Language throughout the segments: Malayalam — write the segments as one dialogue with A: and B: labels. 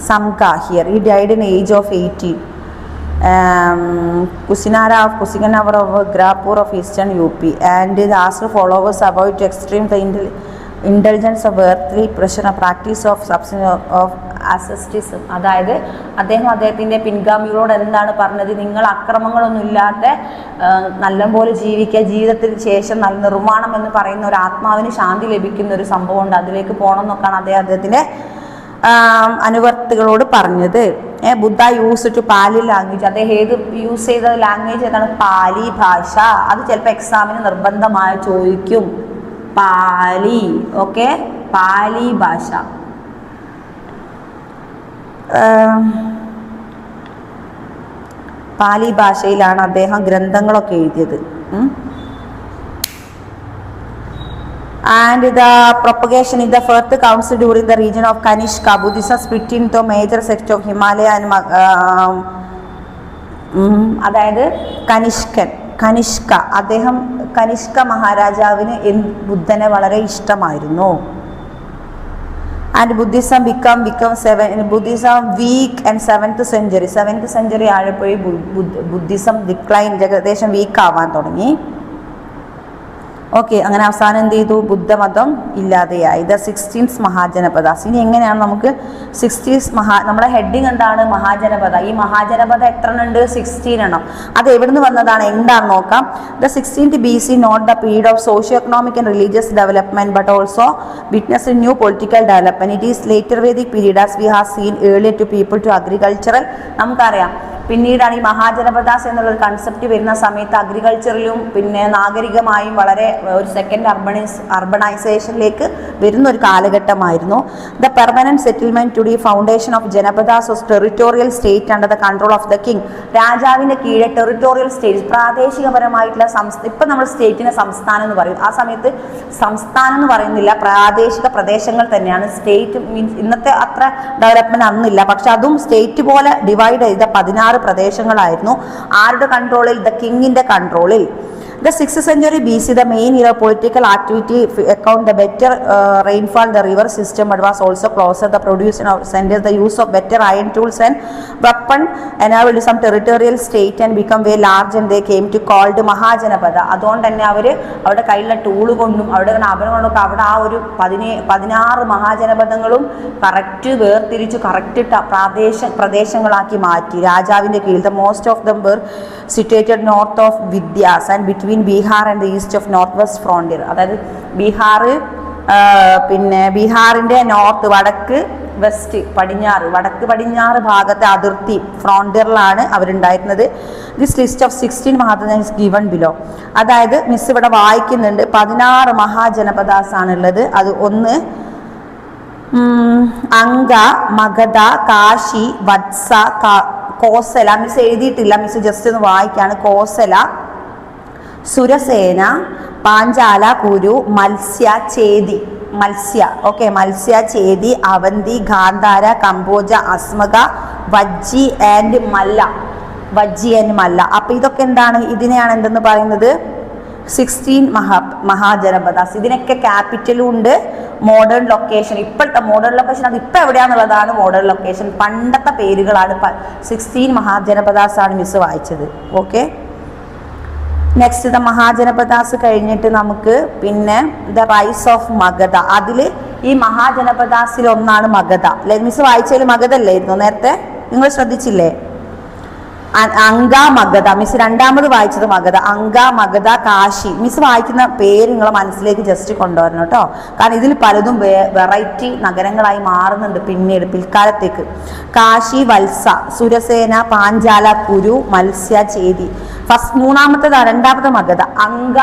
A: Samka here. He died in the age of 18. Kusinara of Kusikanawar of Grapur of Eastern UP, and he asked followers about extreme the indulgence of earthly pressure and practice of substance of asceticism. അതായത് അദ്ദേഹത്തിൻ്റെ പിൻഗാമികളോട് എന്താണ് പറഞ്ഞത്? നിങ്ങൾ അക്രമങ്ങളൊന്നും ഇല്ലാത്ത നല്ലപോലെ ജീവിക്കുക, ജീവിതത്തിന് ശേഷം നല്ല നിർമ്മാണം എന്ന് പറയുന്ന ഒരു ആത്മാവിന് ശാന്തി ലഭിക്കുന്ന ഒരു സംഭവമുണ്ട്, അതിലേക്ക് പോകണം എന്നൊക്കെയാണ് അദ്ദേഹത്തിൻ്റെ അനുവർത്തികളോട് പറഞ്ഞത്. ബുദ്ധ യൂസ് ടു പാലി ലാംഗ്വേജ്. അദ്ദേഹം ഏത് യൂസ് ചെയ്ത ലാംഗ്വേജ് ഏതാണ്? പാലി ഭാഷ. അത് ചിലപ്പോൾ എക്സാമിന് നിർബന്ധമായി ചോദിക്കും. പാലി. ഓക്കെ, പാലി ഭാഷ. പാലി ഭാഷയിലാണ് അദ്ദേഹം ഗ്രന്ഥങ്ങളൊക്കെ എഴുതിയത്. And the propagation in the first council during the region of Kanishka, Buddhism split into major sects of Himalaya and അതായത് കനിഷ്ക അദ്ദേഹം കനിഷ്ക മഹാരാജാവിന് ബുദ്ധനെ വളരെ ഇഷ്ടമായിരുന്നു. And Buddhism become Buddhism weak and 7th century ആയപ്പോഴേ ബുദ്ധിസം ഡിക്ലൈൻ, ഏകദേശം വീക്ക് ആവാൻ തുടങ്ങി. ഓക്കെ, അങ്ങനെ അവസാനം എന്ത് ചെയ്തു? ബുദ്ധമതം ഇല്ലാതെയായി. The 16th Mahajanapadas. ഇനി എങ്ങനെയാണ് നമുക്ക് 60th നമ്മുടെ ഹെഡിങ് എന്താണ്? മഹാജനപദ. ഈ മഹാജനപദ എത്ര ഉണ്ട്? 16 എണ്ണം. അത് എവിടുന്ന് വന്നതാണ്, എന്താണെന്ന് നോക്കാം. The 16th BC not the period of socio economic and religious development but also witness new political development. It is later Vedic period as we have seen earlier to people to agricultural. നമുക്കറിയാം പിന്നീടാണ് ഈ മഹാജനപദാസ് എന്നുള്ളൊരു കൺസെപ്റ്റ് വരുന്ന സമയത്ത് അഗ്രികൾച്ചറിലും പിന്നെ നാഗരികമായും വളരെ ഒരു സെക്കൻഡ് അർബണൈസേഷനിലേക്ക് വരുന്ന ഒരു കാലഘട്ടമായിരുന്നു. The permanent settlement to the foundation of Janapadas was territorial state under the control of the king. രാജാവിൻ്റെ കീഴെ ടെറിട്ടോറിയൽ സ്റ്റേറ്റ്, പ്രാദേശികപരമായിട്ടുള്ള ഇപ്പം നമ്മൾ സ്റ്റേറ്റിനെ സംസ്ഥാനം എന്ന് പറയും. ആ സമയത്ത് സംസ്ഥാനം എന്ന് പറയുന്നില്ല, പ്രാദേശിക പ്രദേശങ്ങൾ തന്നെയാണ്. സ്റ്റേറ്റ് മീൻസ് ഇന്നത്തെ അത്ര ഡെവലപ്മെന്റ് അന്നില്ല, പക്ഷെ അതും സ്റ്റേറ്റ് പോലെ ഡിവൈഡ് ചെയ്ത 16 പ്രദേശങ്ങളായിരുന്നു. ആരുടെ കൺട്രോളിൽ? ദ കിങ്ങിന്റെ കൺട്രോളിൽ. The 6th century BC, the main era of political activity account the better rainfall, the river system, but was also closer the production of centers, the use of better iron tools and weapon enabled some territorial state and become very large, and they came to called Mahajanapada. അതുകൊണ്ട് തന്നെ അവരുടെ കയ്യിലുള്ള ടൂള് കൊണ്ടും അവരുടെ ആഭരണം കൊണ്ടൊക്കെ അവിടെ ആ ഒരു 16 മഹാജനപദങ്ങളും കറക്റ്റ് വേർതിരിച്ച് കറക്റ്റ് പ്രദേശങ്ങളാക്കി മാറ്റി രാജാവിൻ്റെ കീഴിൽ. The most of them were situated north of Vidyas and between Bihar and the east of north west frontier. അതായത് ബീഹാറിൻ്റെ നോർത്ത്, വടക്ക്, വെസ്റ്റ്, വടക്ക് പടിഞ്ഞാറ് ഭാഗത്തെ അതിർത്തി ഫ്രോണ്ടിയറിലാണ് അവരുണ്ടായിരുന്നത്. This list of 16 Mahajana is given below. അതായത് മിസ് ഇവിടെ വായിക്കുന്നുണ്ട്, 16 മഹാജനപദാസ് ആണുള്ളത്. അത് ഒന്ന് അംഗ, മഗധ, കാശി, വത്സ, കോസല. മിസ് എഴുതിയിട്ടില്ല, മിസ് ജസ്റ്റ് ഒന്ന് വായിക്കാണ്. കോസല, സുരസേന, പാഞ്ചാല, കുരു, മത്സ്യ, ചേതി, അവന്തി, ഗാന്ധാര, കംബോജ, അസ്മക, വജ്ജി ആൻഡ് മല്ല. അപ്പൊ ഇതൊക്കെ എന്താണ്? ഇതിനെയാണ് എന്തെന്ന് പറയുന്നത്? 16 മഹാജനപദാസ്. ഇതിനൊക്കെ ക്യാപിറ്റലും ഉണ്ട്, മോഡേൺ ലൊക്കേഷൻ. ഇപ്പോഴത്തെ മോഡേൺ ലൊക്കേഷൻ അത് ഇപ്പം എവിടെയാണെന്നുള്ളതാണ് മോഡേൺ ലൊക്കേഷൻ. പണ്ടത്തെ പേരുകളാണ്. 16 മഹാജനപദാസ് ആണ് മിസ് വായിച്ചത്. ഓക്കെ, നെക്സ്റ്റ് ദ മഹാജനപദാസ് കഴിഞ്ഞിട്ട് നമുക്ക് പിന്നെ ദ റൈസ് ഓഫ് മഗധ. അതിൽ ഈ മഹാജനപദാസിൽ ഒന്നാണ് മഗധ. മിസ് വായിച്ചതിൽ മഗധ അല്ലായിരുന്നു നേരത്തെ? നിങ്ങൾ ശ്രദ്ധിച്ചില്ലേ? അങ്ക, മഗധ. മിസ് രണ്ടാമത് വായിച്ചത് മഗധ. അങ്ക, മഗധ, കാശി. മിസ് വായിക്കുന്ന പേര് നിങ്ങളെ മനസ്സിലേക്ക് ജസ്റ്റ് കൊണ്ടുവരണം കേട്ടോ. കാരണം ഇതിൽ പലതും വെറൈറ്റി നഗരങ്ങളായി മാറുന്നുണ്ട് പിൽക്കാലത്തേക്ക്. കാശി, വത്സ, സുരസേന, പാഞ്ചാല, കുരു, മത്സ്യ, ചേതി. രണ്ടാമത്തെ മഗധ. അങ്ക,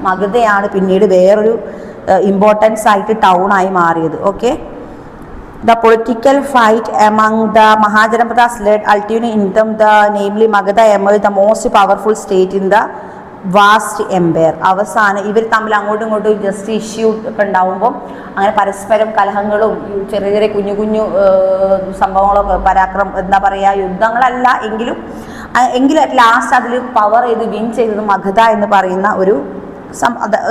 A: മഗധയാണ് പിന്നീട് വേറൊരു ഇമ്പോർട്ടൻസ് ആയിട്ട് ടൗൺ ആയി മാറിയത്. Okay, the political fight among the Mahajanapadas led ultimately in them, namely Magadha emerged the most powerful state in the vast empire. അവസാനം ഇവർ തമ്മിൽ അങ്ങോട്ടും ഇങ്ങോട്ടും ജസ്റ്റ് ഇഷ്യൂ ഒക്കെ ഉണ്ടാവുമ്പോൾ അങ്ങനെ പരസ്പരം കലഹങ്ങളും ചെറിയ ചെറിയ കുഞ്ഞു സംഭവങ്ങളൊക്കെ എന്താ പറയുക, യുദ്ധങ്ങളല്ല എങ്കിലും ലാസ്റ്റ് അതിൽ പവർ ചെയ്ത് വിൻ ചെയ്തത് മഗധ എന്ന് പറയുന്ന ഒരു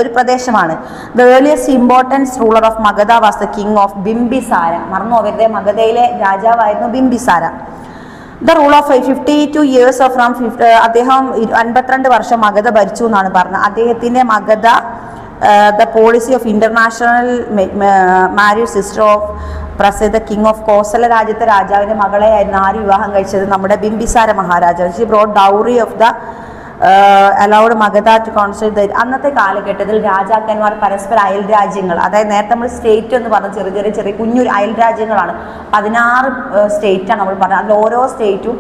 A: ഒരു പ്രദേശമാണ്. The earliest importance ruler of Magadha was the king of Bimbisara. മറന്നു അവരുടെ മഗധയിലെ രാജാവായിരുന്നു Bimbisara. The rule of 52 years from അദ്ദേഹം 52 വർഷം മഗധ ഭരിച്ചു എന്നാണ് പറഞ്ഞത്. അദ്ദേഹത്തിന്റെ Magadha the policy of international married sister of പ്രസിദ്ധ കിങ് ഓഫ് കോസല രാജ്യത്തെ രാജാവിന്റെ മകളെയായിരുന്നു ആര് വിവാഹം കഴിച്ചത്? നമ്മുടെ ബിംബിസാര മഹാരാജാവ്. She brought dowry of the allowed Magadha to concentrate. അന്നത്തെ കാലഘട്ടത്തിൽ രാജാക്കന്മാർ പരസ്പര അയൽ രാജ്യങ്ങൾ, അതായത് നേരത്തെ നമ്മൾ സ്റ്റേറ്റ് എന്ന് പറഞ്ഞ ചെറിയ കുഞ്ഞു അയൽ രാജ്യങ്ങളാണ്. 16 സ്റ്റേറ്റാണ് നമ്മൾ പറഞ്ഞത്. അതിൽ ഓരോ സ്റ്റേറ്റും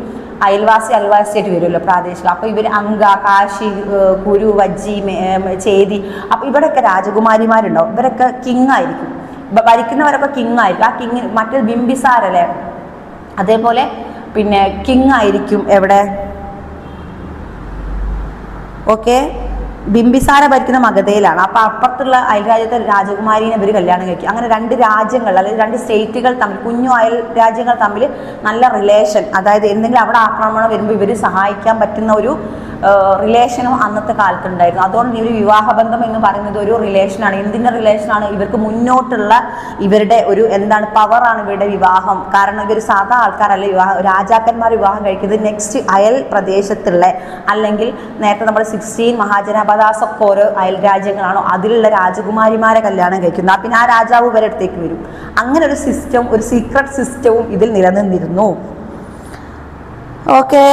A: അയൽവാസിയായിട്ട് വരുമല്ലോ പ്രാദേശിക. അപ്പോൾ ഇവർ അങ്ക, കാശി, കുരു, വജ്ജി, ചേതി, അപ്പോൾ ഇവിടെയൊക്കെ രാജകുമാരിമാരുണ്ടാവും. ഇവരൊക്കെ കിങ് ആയിരിക്കും, ഭരിക്കുന്നവരൊക്കെ കിങ് ആയിരിക്കും. ആ കിങ് മറ്റൊരു ബിംബിസാരല്ലേ, അതേപോലെ പിന്നെ കിങ് ആയിരിക്കും എവിടെ? ഓക്കെ, ബിംബിസാര ഭരിക്കുന്ന മഗധയിലാണ്. അപ്പോൾ അപ്പുറത്തുള്ള അയൽരാജ്യത്തെ രാജകുമാരിനെ ഇവർ കല്യാണം കഴിക്കും. അങ്ങനെ 2 രാജ്യങ്ങൾ അല്ലെങ്കിൽ 2 സ്റ്റേറ്റുകൾ തമ്മിൽ, കുഞ്ഞു അയൽ രാജ്യങ്ങൾ തമ്മിൽ നല്ല റിലേഷൻ, അതായത് എന്തെങ്കിലും അവിടെ ആക്രമണം വരുമ്പോൾ ഇവർ സഹായിക്കാൻ പറ്റുന്ന ഒരു റിലേഷനും അന്നത്തെ കാലത്തുണ്ടായിരുന്നു. അതുകൊണ്ട് ഈ ഒരു വിവാഹബന്ധം എന്ന് പറയുന്നത് ഒരു റിലേഷനാണ്. എന്തിൻ്റെ റിലേഷനാണ്? ഇവർക്ക് മുന്നോട്ടുള്ള ഇവരുടെ ഒരു എന്താണ് പവറാണ് ഇവരുടെ വിവാഹം. കാരണം ഇവർ സാധാ ആൾക്കാരല്ല രാജാക്കന്മാർ വിവാഹം കഴിക്കുന്നത് നെക്സ്റ്റ് അയൽ പ്രദേശത്തുള്ള, അല്ലെങ്കിൽ നേരത്തെ നമ്മൾ 16 മഹാജനപദാസ് ഒക്കെ ഓരോ അയൽ രാജ്യങ്ങളാണോ അതിലുള്ള രാജകുമാരിമാരെ കല്യാണം കഴിക്കുന്നത്. പിന്നെ ആ രാജാവ് ഇവരുടെ അടുത്തേക്ക് വരും. അങ്ങനെ ഒരു സിസ്റ്റം, ഒരു സീക്രട്ട് സിസ്റ്റവും ഇതിൽ നിലനിന്നിരുന്നു. ഓക്കെ,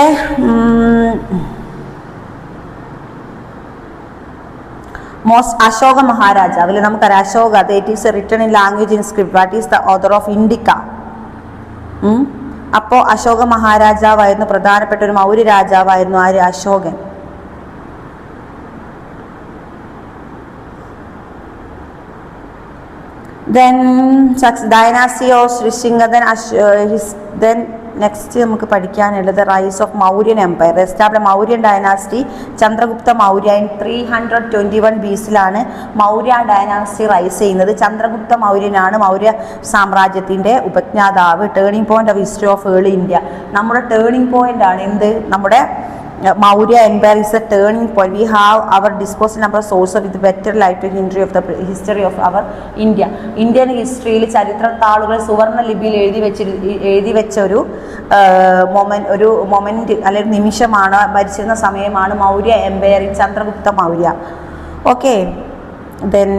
A: അശോക മഹാരാജാവിൽ നമുക്കറിയാം Ashoka, that is written in language in script. What is the author of Indica? അപ്പോൾ അശോക മഹാരാജാവായിരുന്നു, പ്രധാനപ്പെട്ട ഒരു മൗര്യ രാജാവായിരുന്നു ആര്? അശോകൻ. Then dynasty of Srishinga, then next നമുക്ക് പഠിക്കാനുള്ളത് rise of Mauryan empire. Establish Mauryan dynasty, Chandragupta Maurya in 321 BC Maurya dynasty rise ചെയ്യുന്നത്. ചന്ദ്രഗുപ്ത മൗര്യനാണ് മൗര്യ സാമ്രാജ്യത്തിൻ്റെ ഉപജ്ഞാതാവ്. Turning point of history of early India. നമ്മുടെ ടേണിംഗ് പോയിന്റ് ആണ് എന്ത്? നമ്മുടെ Maurya Empire is a turning point. We have our disposal number source with better light history of our India. Indian history ചരിത്ര താളുകൾ സുവർണ ലിപിയിൽ എഴുതി വെച്ച ഒരു മൊമെന്റ് അല്ലെങ്കിൽ നിമിഷമാണ്, ഭരിച്ചിരുന്ന സമയമാണ് Maurya empire, Chandragupta Maurya. Okay, then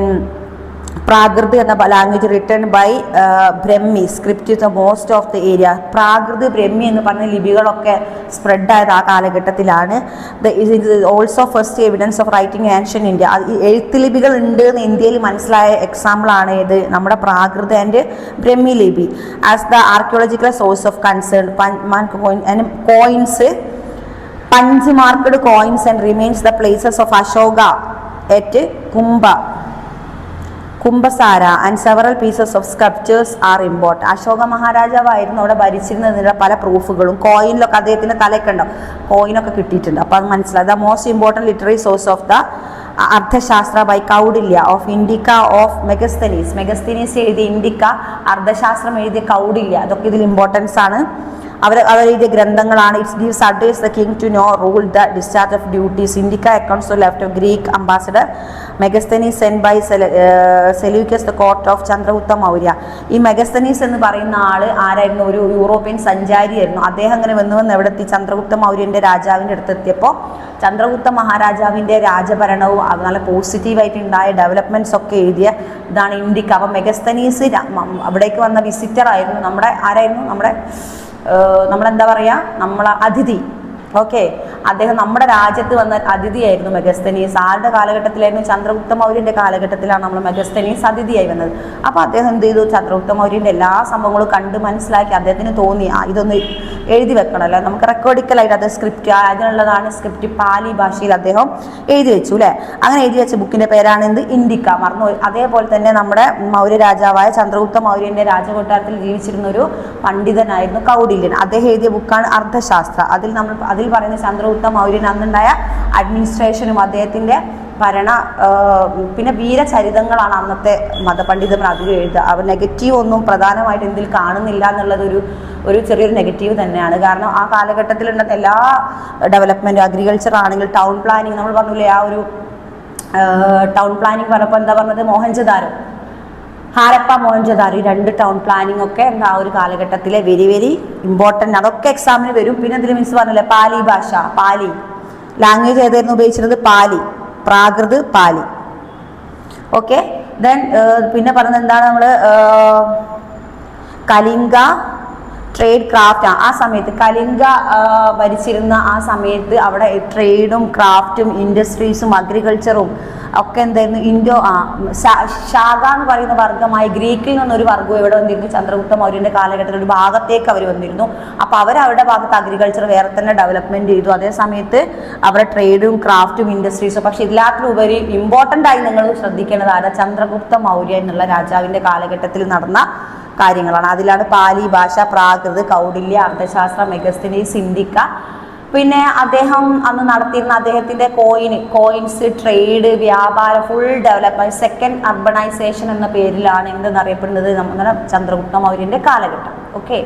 A: Prakrit എന്ന language written by Brahmi script the most of the area. Prakrit, Brahmi എന്ന് പറഞ്ഞ ലിപികളൊക്കെ സ്പ്രെഡായത് ആ കാലഘട്ടത്തിലാണ്. Also first evidence of writing ancient India. എഴുത്ത് ലിപികൾ ഉണ്ട് എന്ന് ഇന്ത്യയിൽ മനസ്സിലായ എക്സാമ്പിളാണ് ഇത് നമ്മുടെ പ്രാകൃത് ആൻഡ് ബ്രഹ്മി ലിപി. As the archaeological source of concern coins, punch marked coins and remains the places of Ashoka at Kumbhasara and several pieces of sculptures are important. Ashoka മഹാരാജാവായിരുന്നു അവിടെ ഭരിച്ചിരുന്നതിനുള്ള പല പ്രൂഫുകളും കോയിനിലൊക്കെ അദ്ദേഹത്തിൻ്റെ തലയൊക്കെ ഉണ്ടാവും, കോയിനൊക്കെ കിട്ടിയിട്ടുണ്ട്. അപ്പോൾ അത് മനസ്സിലായി. The most important literary source of the Arthashastra by Kautilya of Indica of Megasthenes എഴുതിയ ഇൻഡിക്ക, അർത്ഥശാസ്ത്രം എഴുതിയ കൗഡില്യ, അതൊക്കെ ഇതിൽ ഇമ്പോർട്ടൻസ് ആണ്. അവർ എഴുതിയ ഗ്രന്ഥങ്ങളാണ്. It's gives advice the king to know rule the discharge of duties. Indica accounts of left of Greek ambassador Megasthenes send by Seleucus the court of Chandragupta Maurya. ഈ മെഗസ്തനീസ് എന്ന് പറയുന്ന ആള് ആരായിരുന്നു? ഒരു യൂറോപ്യൻ സഞ്ചാരിയായിരുന്നു. അദ്ദേഹം അങ്ങനെ വന്ന് എവിടെത്തി? ചന്ദ്രഗുപ്ത മൗര്യൻ്റെ രാജാവിൻ്റെ അടുത്തെത്തിയപ്പോൾ ചന്ദ്രഗുപ്ത മഹാരാജാവിൻ്റെ രാജഭരണവും നല്ല പോസിറ്റീവായിട്ട് ഉണ്ടായ ഡെവലപ്മെൻറ്റ്സ് ഒക്കെ എഴുതിയ ഇതാണ് ഇൻഡിക്ക. അപ്പം മെഗസ്തനീസ് അവിടേക്ക് വന്ന വിസിറ്റർ ആയിരുന്നു. നമ്മളെന്താ പറയുക, നമ്മളെ അതിഥി. ഓക്കെ, അദ്ദേഹം നമ്മുടെ രാജ്യത്ത് വന്ന അതിഥിയായിരുന്നു മെഗസ്തനീസ്. ആരുടെ കാലഘട്ടത്തിലായിരുന്നു? ചന്ദ്രഗുപ്ത മൗര്യൻ്റെ കാലഘട്ടത്തിലാണ് നമ്മൾ മെഗസ്തനീസ് അതിഥിയായി വന്നത്. അപ്പോൾ അദ്ദേഹം എന്ത് ചെയ്തു? ചന്ദ്രഗുപ്ത മൗര്യൻ്റെ എല്ലാ സംഭവങ്ങളും കണ്ട് മനസ്സിലാക്കി അദ്ദേഹത്തിന് തോന്നി ഇതൊന്ന് എഴുതി വെക്കണമല്ലോ, നമുക്ക് റെക്കോർഡിക്കലായിട്ട് അത് സ്ക്രിപ്റ്റ് അതിനുള്ളതാണ് സ്ക്രിപ്റ്റ്. പാലി ഭാഷയിൽ അദ്ദേഹം എഴുതി വെച്ചു അല്ലേ. അങ്ങനെ എഴുതി വെച്ച ബുക്കിൻ്റെ പേരാണ് എന്ത്? ഇൻഡിക്ക. മറന്നു. അതേപോലെ തന്നെ നമ്മുടെ മൗര്യ രാജാവായ ചന്ദ്രഗുപ്ത മൗര്യൻ്റെ രാജകൊട്ടാരത്തിൽ ജീവിച്ചിരുന്ന ഒരു പണ്ഡിതനായിരുന്നു കൗഡില്യൻ. അദ്ദേഹം എഴുതിയ ബുക്കാണ് അർത്ഥശാസ്ത്ര. അതിൽ പറയുന്ന ചന്ദ്രഗുപ്ത മൗര്യൻ അന്നുണ്ടായ അഡ്മിനിസ്ട്രേഷനും അദ്ദേഹത്തിൻ്റെ പിന്നെ വീരചരിതങ്ങളാണ് അന്നത്തെ മതപണ്ഡിതന്മാർ അധികം എഴുതുക. അവർ നെഗറ്റീവ് ഒന്നും പ്രധാനമായിട്ട് ഇതിൽ കാണുന്നില്ല എന്നുള്ളത് ഒരു ചെറിയൊരു നെഗറ്റീവ് തന്നെയാണ്. കാരണം ആ കാലഘട്ടത്തിലുള്ള എല്ലാ ഡെവലപ്മെൻറ്റും, അഗ്രികൾച്ചർ ആണെങ്കിൽ ടൗൺ പ്ലാനിങ്, നമ്മൾ പറഞ്ഞില്ലേ ആ ഒരു ടൗൺ പ്ലാനിങ് പറഞ്ഞപ്പോൾ എന്താ പറഞ്ഞത്, മോഹൻജദാരോ, ഹാരപ്പ മോഹൻജദാരോ, ഈ 2 ടൗൺ പ്ലാനിങ് ഒക്കെ എന്താ ഒരു കാലഘട്ടത്തിലെ വെരി വെരി ഇമ്പോർട്ടൻ്റ്, അതൊക്കെ എക്സാമിന് വരും. പിന്നെ ഇതിൽ മിസ് പറഞ്ഞില്ലേ പാലി ഭാഷ, പാലി ലാംഗ്വേജ് ഏതായിരുന്നു ഉപയോഗിച്ചിരുന്നത്, പാലി, പ്രാകൃത് പാലി. ഓക്കെ, ദെൻ പിന്നെ പറഞ്ഞത് എന്താണ് നമ്മൾ കലിംഗ ട്രേഡ് ക്രാഫ്റ്റ്. ആ സമയത്ത് കലിംഗ ഭരിച്ചിരുന്ന ആ സമയത്ത് അവിടെ ട്രേഡും ക്രാഫ്റ്റും ഇൻഡസ്ട്രീസും അഗ്രികൾച്ചറും ഒക്കെ എന്തായിരുന്നു, ശാഖ എന്ന് പറയുന്ന വർഗ്ഗമായി ഗ്രീക്കിൽ നിന്നൊരു വർഗ്ഗം ഇവിടെ വന്നിരുന്നു. ചന്ദ്രഗുപ്ത മൗര്യന്റെ കാലഘട്ടത്തിൽ ഒരു ഭാഗത്തേക്ക് അവർ വന്നിരുന്നു. അപ്പോൾ അവരുടെ ഭാഗത്ത് അഗ്രികൾച്ചർ വേറെ തന്നെ ഡെവലപ്മെന്റ് ചെയ്തു. അതേ സമയത്ത് അവരുടെ ട്രേഡും ക്രാഫ്റ്റും ഇൻഡസ്ട്രീസും. പക്ഷെ ഇതിലാത്തിലുപരി ഇമ്പോർട്ടൻ്റ് ആയി നിങ്ങൾ ശ്രദ്ധിക്കേണ്ടത് ആരാ, ചന്ദ്രഗുപ്ത മൗര്യ എന്നുള്ള രാജാവിന്റെ കാലഘട്ടത്തിൽ നടന്ന കാര്യങ്ങളാണ്. അതിലാണ് പാലി ഭാഷ, പ്രാകൃത്, കൗടില്യ, അർത്ഥശാസ്ത്രം, മെഗസ്തനീസ്, ഇന്ത്യക്ക. പിന്നെ അദ്ദേഹം അന്ന് നടത്തിയിരുന്ന അദ്ദേഹത്തിന്റെ കോയിൻസ്, ട്രേഡ്, വ്യാപാരം, ഫുൾ ഡെവലപ്മെന്റ്, സെക്കൻഡ് അർബണൈസേഷൻ എന്ന പേരിലാണ് എന്തെന്നറിയപ്പെടുന്നത് നമ്മുടെ ചന്ദ്രഗുപ്ത മൗര്യന്റെ കാലഘട്ടം. ഓക്കെ.